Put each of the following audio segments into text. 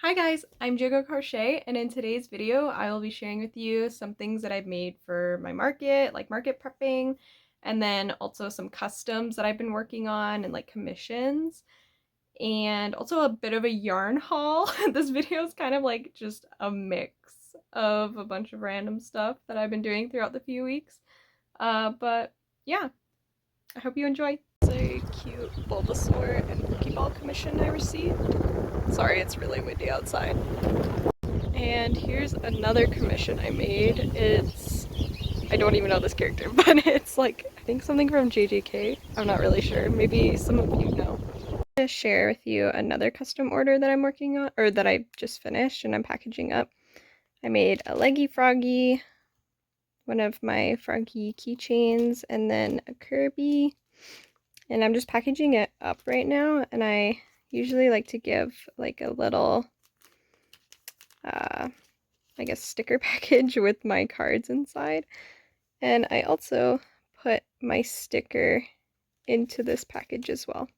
Hi guys, I'm Jago Crochet, and in today's video I will be sharing with you some things that I've made for my market, like market prepping, and then also some customs that I've been working on and like commissions, and also a bit of a yarn haul. This video is kind of like just a mix of a bunch of random stuff that I've been doing throughout the few weeks. But yeah, I hope you enjoy. It's a cute Bulbasaur and Pokeball commission I received. Sorry, it's really windy outside. And here's another commission I made. I don't even know this character, but it's like, I think something from JJK. I'm not really sure. Maybe some of you know. I'm gonna share with you another custom order that I'm working on, or that I just finished and I'm packaging up. I made a leggy froggy, one of my froggy keychains, and then a Kirby. And I'm just packaging it up right now, and I usually like to give like a little I guess sticker package with my cards inside. And I also put my sticker into this package as well.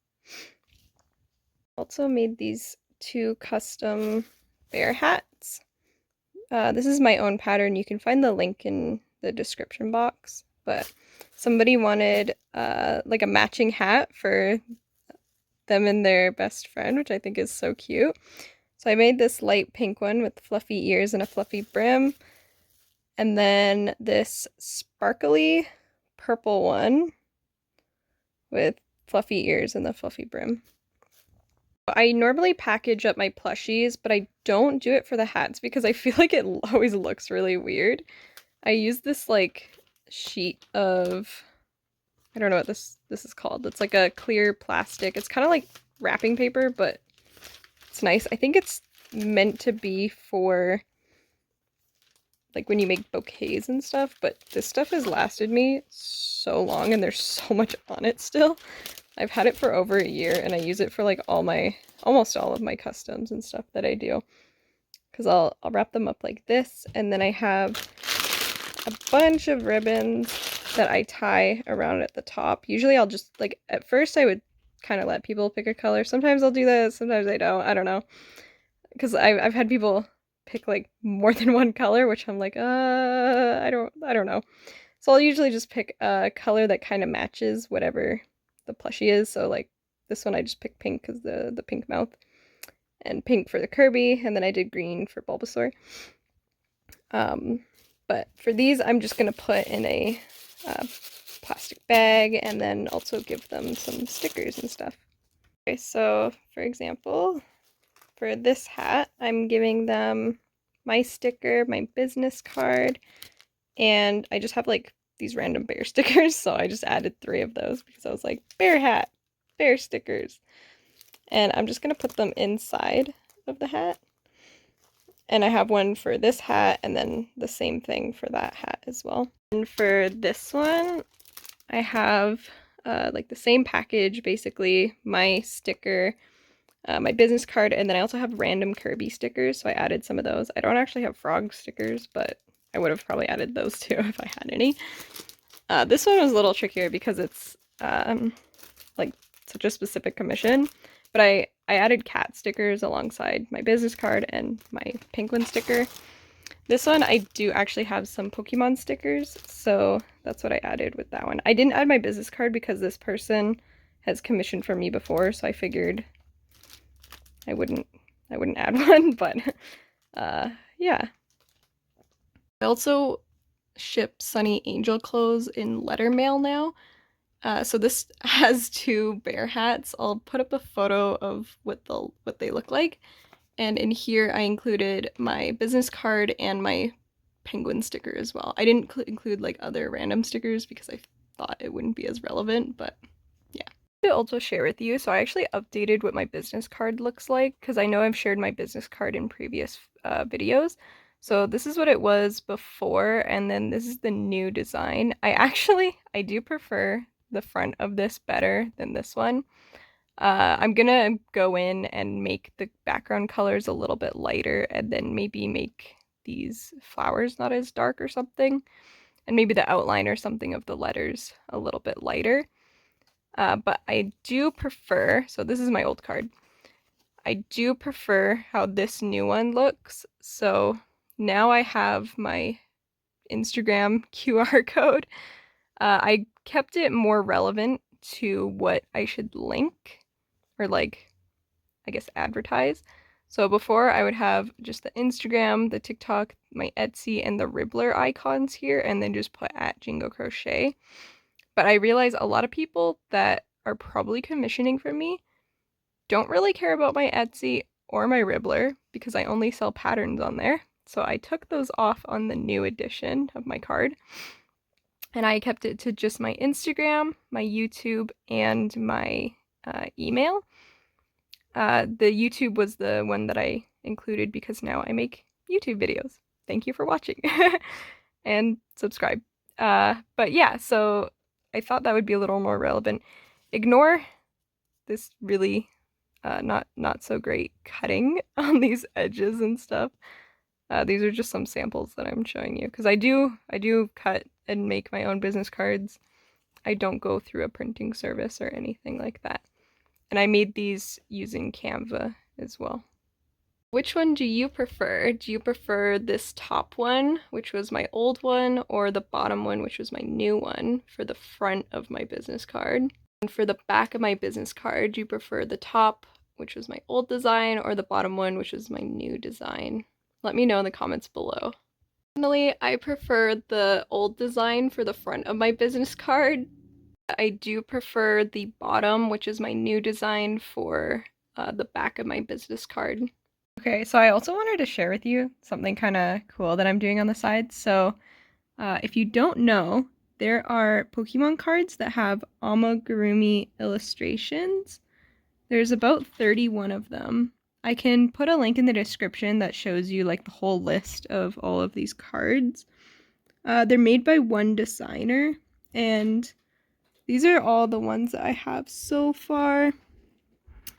Also made these two custom bear hats. This is my own pattern. You can find the link in the description box, but somebody wanted like a matching hat for them and their best friend, which I think is so cute. So I made this light pink one with fluffy ears and a fluffy brim. And then this sparkly purple one with fluffy ears and the fluffy brim. I normally package up my plushies, but I don't do it for the hats because I feel like it always looks really weird. I use this like sheet of, I don't know what this is called. It's like a clear plastic. It's kind of like wrapping paper, but it's nice. I think it's meant to be for like when you make bouquets and stuff, but this stuff has lasted me so long and there's so much on it still. I've had it for over a year and I use it for like almost all of my customs and stuff that I do. Because I'll wrap them up like this, and then I have a bunch of ribbons that I tie around at the top. Usually I'll just like, at first I would kind of let people pick a color. Sometimes I'll do this, sometimes I don't. I don't know. Because I've had people pick like more than one color, which I'm like, I don't know. So I'll usually just pick a color that kind of matches whatever the plushie is. So like this one I just picked pink because the pink mouth, and pink for the Kirby, and then I did green for Bulbasaur. But for these I'm just gonna put in a plastic bag and then also give them some stickers and stuff. Okay, so for example, for this hat, I'm giving them my sticker, my business card, and I just have like these random bear stickers, so I just added 3 of those because I was like, bear hat, bear stickers. And I'm just gonna put them inside of the hat. And I have one for this hat and then the same thing for that hat as well. And for this one, I have like the same package, basically, my sticker, my business card, and then I also have random Kirby stickers, so I added some of those. I don't actually have frog stickers, but I would have probably added those too if I had any. This one was a little trickier because it's like such a specific commission, but I added cat stickers alongside my business card and my penguin sticker. This one I do actually have some Pokemon stickers, so that's what I added with that one. I didn't add my business card because this person has commissioned for me before, so I figured I wouldn't add one, but yeah. I also ship Sunny Angel clothes in letter mail now. So this has 2 bear hats. I'll put up a photo of what they look like. And in here I included my business card and my penguin sticker as well. I didn't include like other random stickers because I thought it wouldn't be as relevant, but yeah. To also share with you, so I actually updated what my business card looks like because I know I've shared my business card in previous videos. So this is what it was before, and then this is the new design. I do prefer the front of this better than this one. I'm gonna go in and make the background colors a little bit lighter and then maybe make these flowers not as dark or something, and maybe the outline or something of the letters a little bit lighter. But I do prefer, so this is my old card. I do prefer how this new one looks. So now I have my Instagram QR code. I kept it more relevant to what I should link or like, I guess, advertise. So before I would have just the Instagram, the TikTok, my Etsy, and the Ribbler icons here, and then just put at Jingo Crochet. But I realize a lot of people that are probably commissioning from me don't really care about my Etsy or my Ribbler because I only sell patterns on there. So I took those off on the new edition of my card. And I kept it to just my Instagram, my YouTube, and my email. The YouTube was the one that I included because now I make YouTube videos. Thank you for watching and subscribe. But yeah, so I thought that would be a little more relevant. Ignore this really not so great cutting on these edges and stuff. These are just some samples that I'm showing you because I do cut and make my own business cards. I don't go through a printing service or anything like that. And I made these using Canva as well. Which one do you prefer? Do you prefer this top one, which was my old one, or the bottom one, which was my new one for the front of my business card? And for the back of my business card, do you prefer the top, which was my old design, or the bottom one, which was my new design? Let me know in the comments below. Personally, I prefer the old design for the front of my business card. I do prefer the bottom, which is my new design for the back of my business card. Okay, so I also wanted to share with you something kind of cool that I'm doing on the side. So if you don't know, there are Pokemon cards that have amigurumi illustrations. There's about 31 of them. I can put a link in the description that shows you like the whole list of all of these cards. They're made by one designer, and these are all the ones that I have so far,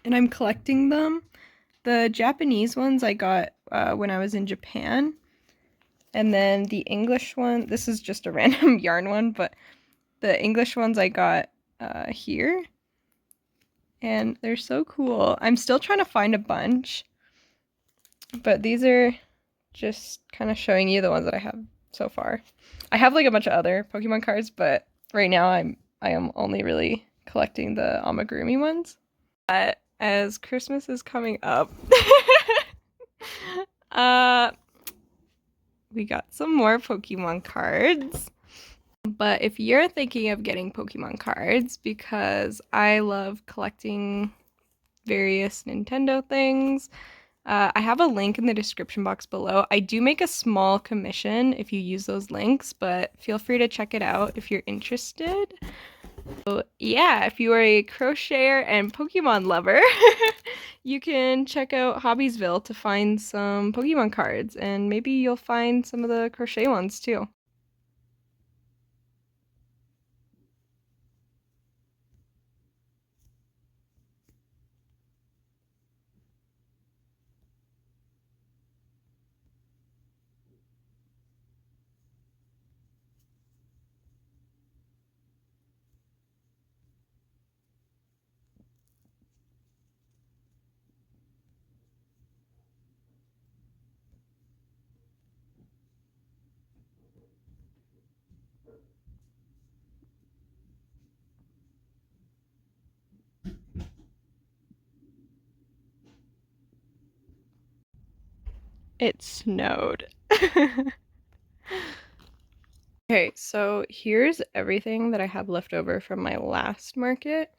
and I'm collecting them. The Japanese ones I got when I was in Japan, and then the English one, this is just a random yarn one, but the English ones I got here, and they're so cool. I'm still trying to find a bunch, but these are just kind of showing you the ones that I have so far. I have like a bunch of other Pokemon cards, but right now I am only really collecting the amigurumi ones. As Christmas is coming up, we got some more Pokemon cards. But if you're thinking of getting Pokemon cards, because I love collecting various Nintendo things, I have a link in the description box below. I do make a small commission if you use those links, but feel free to check it out if you're interested. So yeah, if you are a crocheter and Pokemon lover, you can check out Hobbiesville to find some Pokemon cards, and maybe you'll find some of the crochet ones too. It snowed. Okay, so here's everything that I have left over from my last market.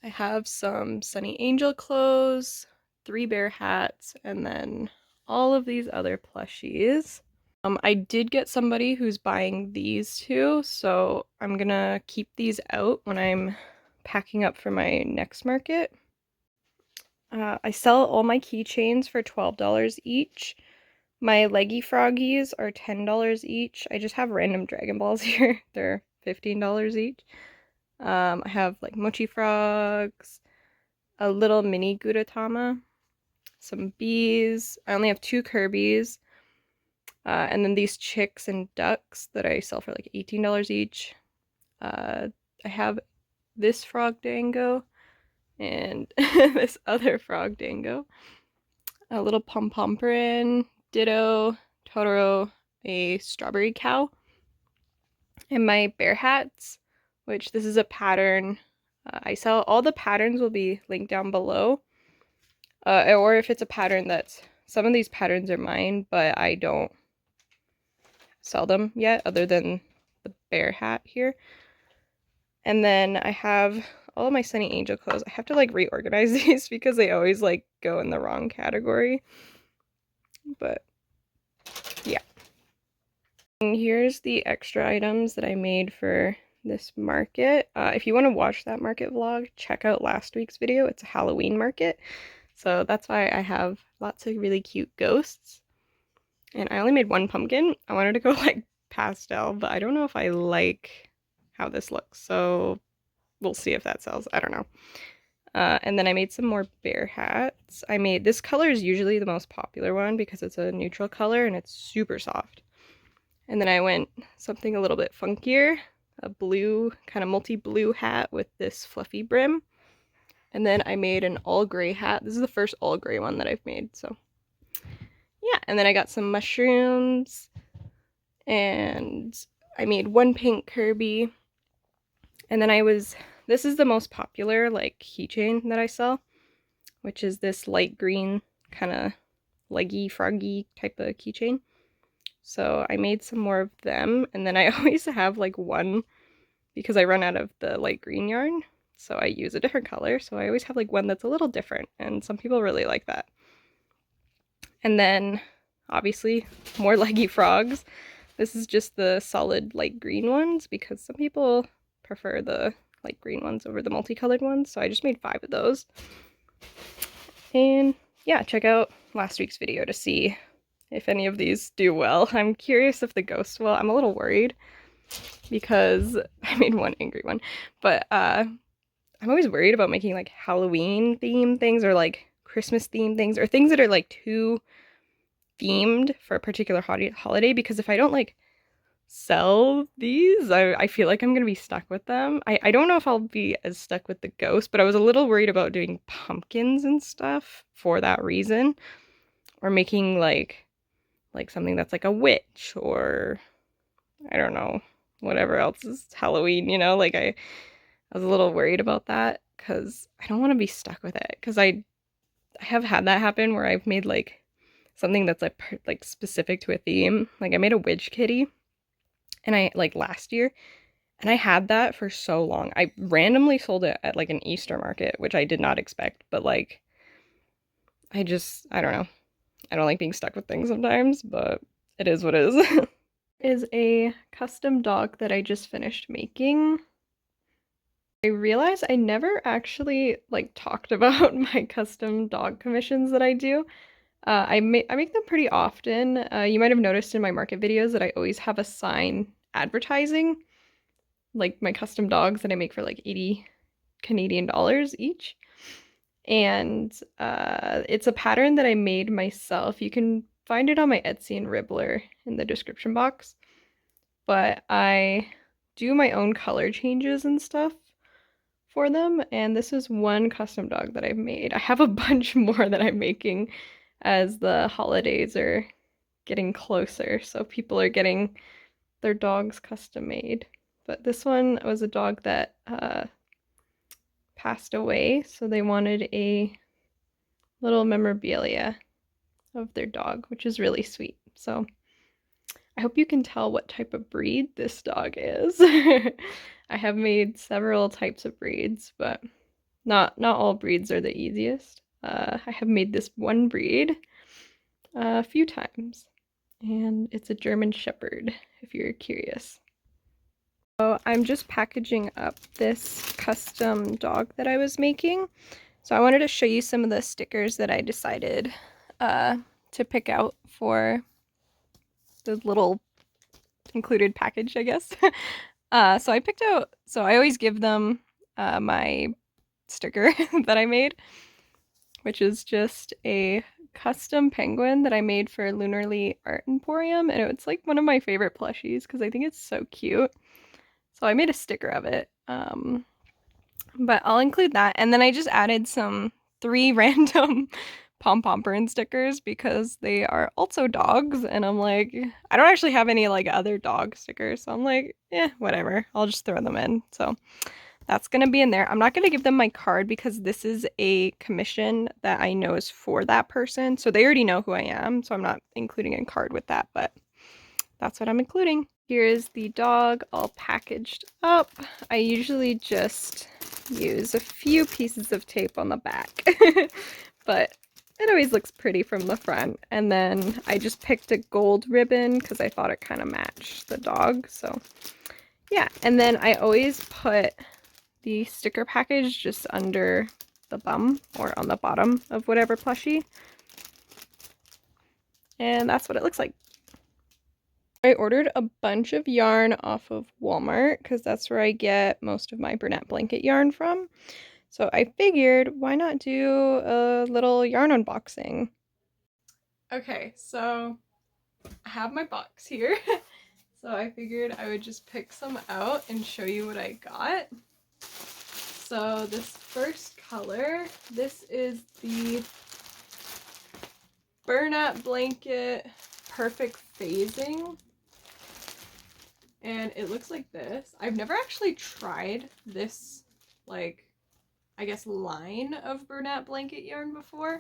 I have some Sunny Angel clothes, 3 bear hats, and then all of these other plushies. I did get somebody who's buying these too, so I'm gonna keep these out when I'm packing up for my next market. I sell all my keychains for $12 each. My leggy froggies are $10 each. I just have random Dragon Balls here. They're $15 each. I have like mochi frogs, a little mini Gudetama, some bees. I only have 2 Kirby's. And then these chicks and ducks that I sell for like $18 each. I have this frog dango and this other frog Dango, a little pom-pomerin, Ditto, Totoro, a strawberry cow, and my bear hats, which this is a pattern I sell. All the patterns will be linked down below, or if it's a pattern that's, some of these patterns are mine, but I don't sell them yet, other than the bear hat here. And then I have all of my Sunny Angel clothes. I have to like reorganize these because they always like go in the wrong category. But yeah. And here's the extra items that I made for this market. If you want to watch that market vlog, check out last week's video. It's a Halloween market. So that's why I have lots of really cute ghosts. And I only made one pumpkin. I wanted to go like pastel, but I don't know if I like how this looks. So we'll see if that sells. I don't know. And then I made some more bear hats. I made, this color is usually the most popular one because it's a neutral color and it's super soft. And then I went something a little bit funkier, a blue, kind of multi-blue hat with this fluffy brim. And then I made an all gray hat. This is the first all gray one that I've made, so yeah. And then I got some mushrooms, and I made one pink Kirby. And then this is the most popular like keychain that I sell, which is this light green kind of leggy froggy type of keychain. So I made some more of them, and then I always have like one, because I run out of the light green yarn, so I use a different color, so I always have like one that's a little different, and some people really like that. And then obviously more leggy frogs. This is just the solid light green ones because some people prefer the light green ones over the multicolored ones, so I just made 5 of those. And yeah, check out last week's video to see if any of these do well. I'm curious if the ghost will. I'm a little worried because I made one angry one, but I'm always worried about making like Halloween themed things or like Christmas themed things or things that are like too themed for a particular holiday, because if I don't like sell these, I feel like I'm gonna be stuck with them. I don't know if I'll be as stuck with the ghost, but I was a little worried about doing pumpkins and stuff for that reason, or making like something that's like a witch, or I don't know, whatever else is Halloween, you know? Like I was a little worried about that because I don't want to be stuck with it, because I have had that happen where I've made like something that's like specific to a theme. Like I made a witch kitty, and I like last year, and I had that for so long. I randomly sold it at like an Easter market, which I did not expect, but like I don't know. I don't like being stuck with things sometimes, but it is what it is. Is a custom dog that I just finished making. I realized I never actually like talked about my custom dog commissions that I do. I make them pretty often. You might have noticed in my market videos that I always have a sign advertising like my custom dogs that I make for like 80 Canadian dollars each. And it's a pattern that I made myself. You can find it on my Etsy and Ribbler in the description box. But I do my own color changes and stuff for them, and this is one custom dog that I've made. I have a bunch more that I'm making as the holidays are getting closer, so people are getting their dogs custom made. But this one was a dog that passed away, so they wanted a little memorabilia of their dog, which is really sweet. So I hope you can tell what type of breed this dog is. I have made several types of breeds, but not all breeds are the easiest. I have made this one breed a few times, and it's a German Shepherd, if you're curious. So I'm just packaging up this custom dog that I was making. So I wanted to show you some of the stickers that I decided to pick out for the little included package, I guess. So I picked out, so I always give them my sticker that I made, which is just a custom penguin that I made for Lunarly Art Emporium, and it's like one of my favorite plushies because I think it's so cute. So I made a sticker of it. But I'll include that. And then I just added some 3 random pom-pom burn stickers because they are also dogs, and I'm like, I don't actually have any like other dog stickers, so I'm like, whatever, I'll just throw them in. So that's gonna be in there. I'm not gonna give them my card because this is a commission that I know is for that person, so they already know who I am, so I'm not including a card with that, but that's what I'm including. Here is the dog all packaged up. I usually just use a few pieces of tape on the back, but it always looks pretty from the front. And then I just picked a gold ribbon because I thought it kind of matched the dog. So yeah, and then I always put the sticker package just under the bum or on the bottom of whatever plushie. And that's what it looks like. I ordered a bunch of yarn off of Walmart because that's where I get most of my Bernat blanket yarn from. So I figured, why not do a little yarn unboxing? Okay, so I have my box here. So I figured I would just pick some out and show you what I got. So this first color, this is the Bernat blanket perfect phasing. And it looks like this. I've never actually tried this, like, I guess line of Bernat blanket yarn before,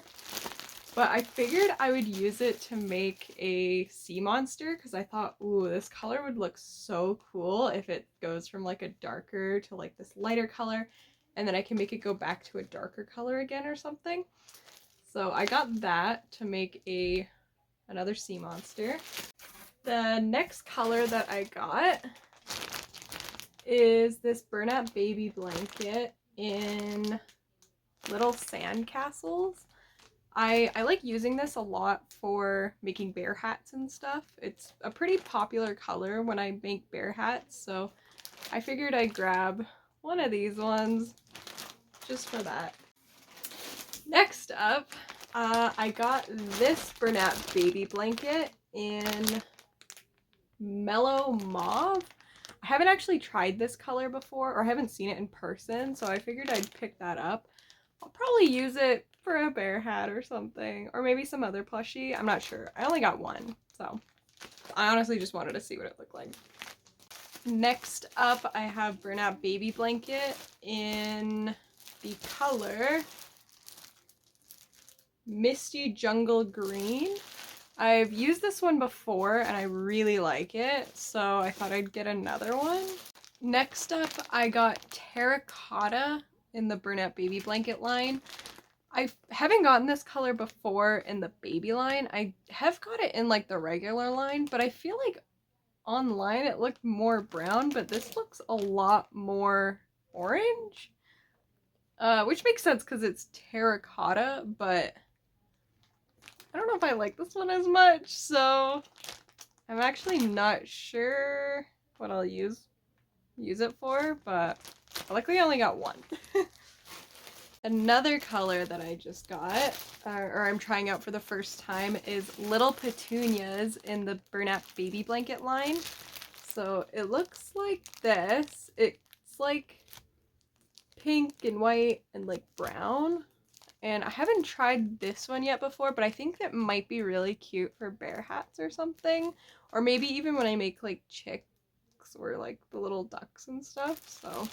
but I figured I would use it to make a sea monster because I thought, ooh, this color would look so cool if it goes from like a darker to like this lighter color, and then I can make it go back to a darker color again or something. So I got that to make another sea monster. The next color that I got is this Bernat baby blanket in little sand castles. I like using this a lot for making bear hats and stuff. It's a pretty popular color when I make bear hats, so I figured I'd grab one of these ones just for that. Next up, I got this Bernat baby blanket in mellow mauve. I haven't actually tried this color before, or haven't seen it in person, so I figured I'd pick that up. I'll probably use it for a bear hat or something, or maybe some other plushie. I'm not sure. I only got one, so I honestly just wanted to see what it looked like. Next up, I have Bernat baby blanket in the color Misty Jungle Green. I've used this one before and I really like it, so I thought I'd get another one. Next up, I got Terracotta in the Bernat baby blanket line. I haven't gotten this color before in the baby line. I have got it in like the regular line, but I feel like online it looked more brown, but this looks a lot more orange. Which makes sense because it's terracotta, but I don't know if I like this one as much, so I'm actually not sure what I'll use it for, but luckily I only got one. Another color that I just got, or I'm trying out for the first time, is Little Petunias in the Bernat baby blanket line. So it looks like this. It's like pink and white and like brown. And I haven't tried this one yet before, but I think that might be really cute for bear hats or something. Or maybe even when I make like chicks or like the little ducks and stuff. So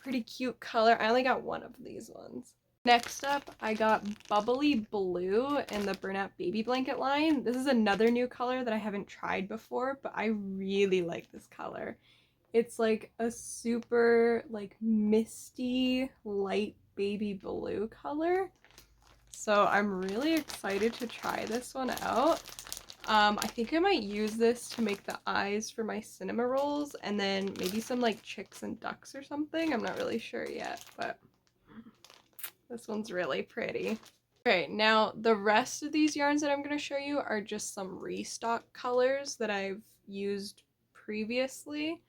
pretty cute color. I only got one of these ones. Next up, I got Bubbly Blue in the Bernat baby blanket line. This is another new color that I haven't tried before, but I really like this color. It's like a super like misty light baby blue color. So I'm really excited to try this one out. I think I might use this to make the eyes for my cinema rolls, and then maybe some like chicks and ducks or something. I'm not really sure yet, but this one's really pretty. Okay, now the rest of these yarns that I'm going to show you are just some restock colors that I've used previously,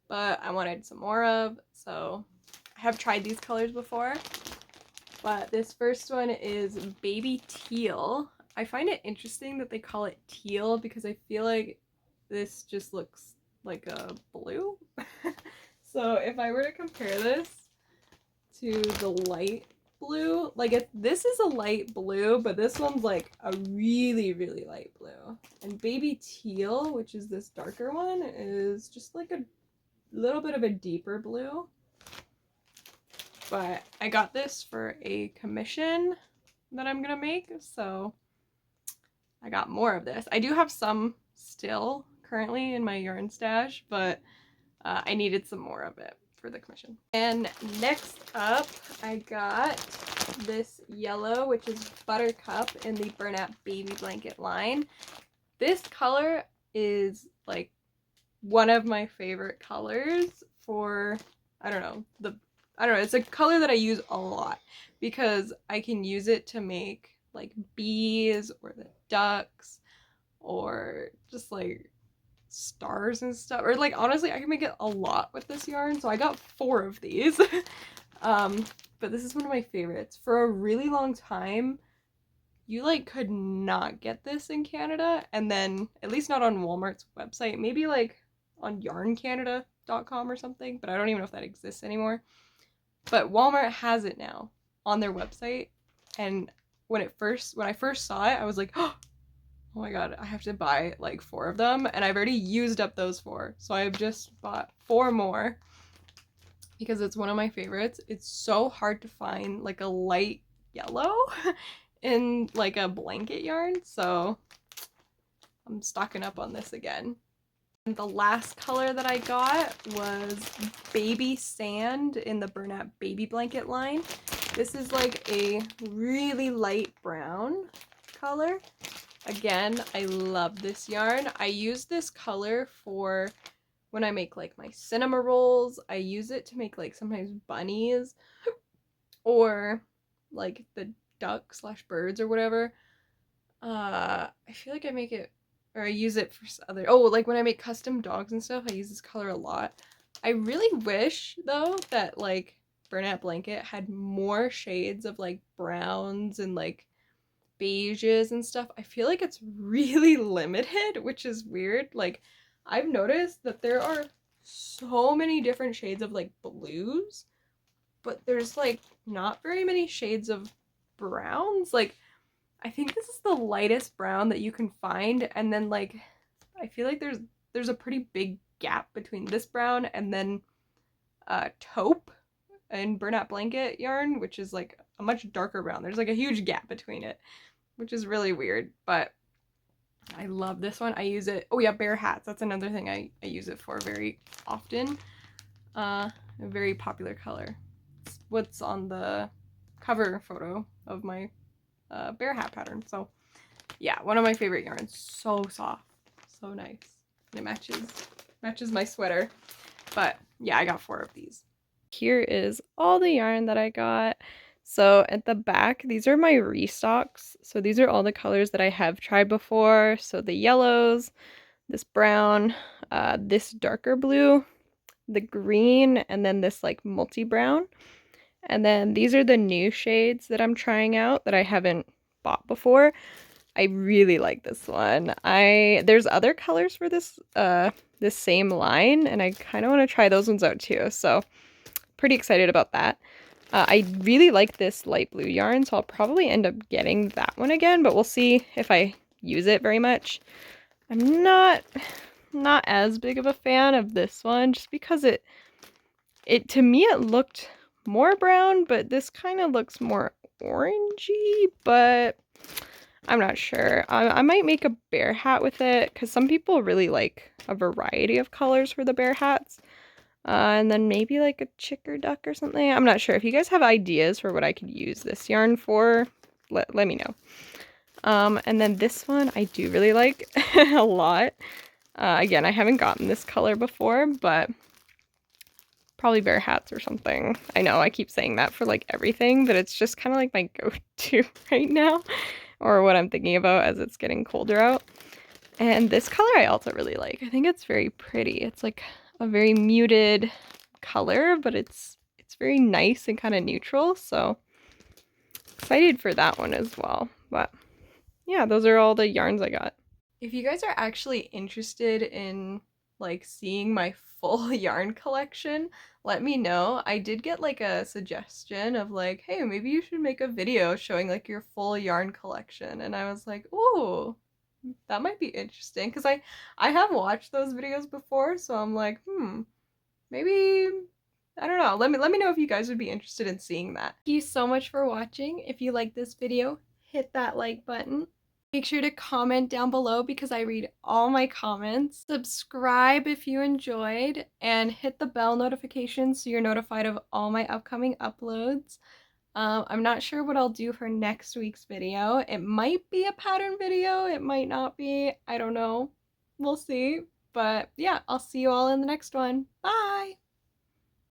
but I wanted some more of, so I have tried these colors before. But this first one is Baby Teal. I find it interesting that they call it teal because I feel like this just looks like a blue. So if I were to compare this to the light blue, like this is a light blue, but this one's like a really, really light blue. And baby teal, which is this darker one, is just like a little bit of a deeper blue. But I got this for a commission that I'm gonna make, so I got more of this. I do have some still currently in my yarn stash, but I needed some more of it for the commission. And next up, I got this yellow, which is Buttercup in the Bernat Baby Blanket line. This color is like one of my favorite colors for, I don't know, it's a color that I use a lot because I can use it to make like bees or the ducks or just like stars and stuff, or like honestly I can make it a lot with this yarn, so I got 4 of these. But this is one of my favorites. For a really long time you like could not get this in Canada, and then at least not on Walmart's website, maybe like on yarncanada.com or something, but I don't even know if that exists anymore. But Walmart has it now on their website, and when I first saw it I was like, oh my god, I have to buy like 4 of them, and I've already used up those 4. So I've just bought 4 more because it's one of my favorites. It's so hard to find like a light yellow in like a blanket yarn, so I'm stocking up on this again. And the last color that I got was Baby Sand in the Bernat Baby Blanket line. This is like a really light brown color. Again, I love this yarn. I use this color for when I make like my cinema rolls. I use it to make like sometimes bunnies or like the duck slash birds or whatever. I feel like I make it, or I use it for other, oh, like when I make custom dogs and stuff, I use this color a lot. I really wish though that like Bernat Blanket had more shades of like browns and like beiges and stuff. I feel like it's really limited, which is weird. Like I've noticed that there are so many different shades of like blues, but there's like not very many shades of browns. Like I think this is the lightest brown that you can find, and then like I feel like there's a pretty big gap between this brown and then taupe and Bernat Blanket yarn, which is like a much darker brown. There's like a huge gap between it, which is really weird, but I love this one. I use it, oh yeah, bear hats. That's another thing I use it for very often. A very popular color. It's what's on the cover photo of my bear hat pattern. So yeah, one of my favorite yarns. So soft, so nice. And it matches my sweater. But yeah, I got 4 of these. Here is all the yarn that I got. So at the back, these are my restocks. So these are all the colors that I have tried before. So the yellows, this brown, this darker blue, the green, and then this like multi-brown. And then these are the new shades that I'm trying out that I haven't bought before. I really like this one. There's other colors for this this same line, and I kind of want to try those ones out too. So pretty excited about that. I really like this light blue yarn, so I'll probably end up getting that one again, but we'll see if I use it very much. I'm not as big of a fan of this one, just because it to me it looked more brown, but this kind of looks more orangey, but I'm not sure. I might make a bear hat with it, because some people really like a variety of colors for the bear hats. And then maybe like a chick or duck or something. I'm not sure. If you guys have ideas for what I could use this yarn for, let me know. And then this one I do really like a lot. Again, I haven't gotten this color before, but probably bear hats or something. I know I keep saying that for like everything, but it's just kind of like my go-to right now, or what I'm thinking about as it's getting colder out. And this color I also really like. I think it's very pretty. It's like a very muted color, but it's very nice and kind of neutral, so excited for that one as well. But yeah, those are all the yarns I got. If you guys are actually interested in like seeing my full yarn collection, let me know. I did get like a suggestion of like, hey, maybe you should make a video showing like your full yarn collection. And I was like, ooh, that might be interesting because I have watched those videos before, so I'm like, maybe I don't know. Let me know if you guys would be interested in seeing that. Thank you so much for watching. If you like this video, hit that like button. Make sure to comment down below because I read all my comments. Subscribe if you enjoyed, and hit the bell notification so you're notified of all my upcoming uploads. I'm not sure what I'll do for next week's video. It might be a pattern video, it might not be. I don't know. We'll see. But yeah, I'll see you all in the next one. Bye!